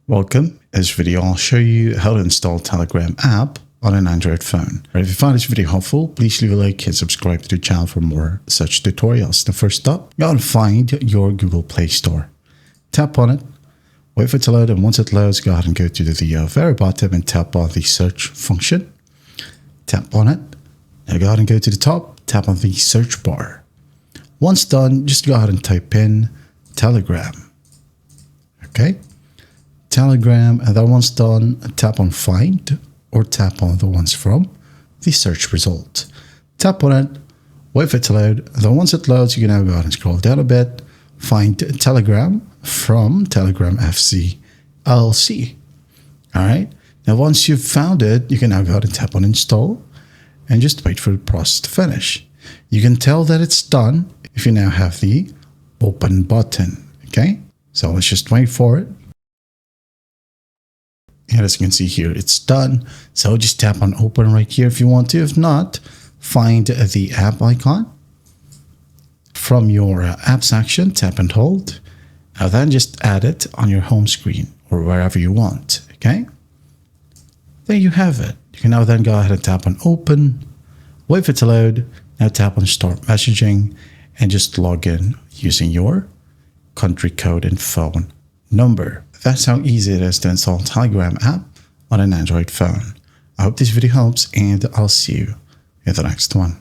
Welcome. In this video, I'll show you how to install Telegram app on an Android phone. If you find this video helpful, please leave a like and subscribe to the channel for more such tutorials. The first up, you gotta find your Google Play Store. Tap on it, wait for it to load, and once it loads, go ahead and go to the very bottom and tap on the search function. Tap on it, now go ahead and go to the top, tap on the search bar. Once done, just go ahead and type in Telegram. Okay? Telegram, and then once done, tap on Find or tap on the ones from the search result. Tap on it, wait for it to load, and then once it loads, you can now go ahead and scroll down a bit, find Telegram from Telegram FC LLC. All right, now once you've found it, you can now go ahead and tap on Install and just wait for the process to finish. You can tell that it's done if you now have the Open button. Okay, so let's just wait for it. And as you can see here, it's done. So just tap on Open right here if you want to. If not, find the app icon from your app section, tap and hold. Now then just add it on your home screen or wherever you want. Okay, there you have it. You can now then go ahead and tap on Open, wait for it to load. Now tap on Start Messaging and just log in using your country code and phone number. That's how easy it is to install Telegram app on an Android phone. I hope this video helps, and I'll see you in the next one.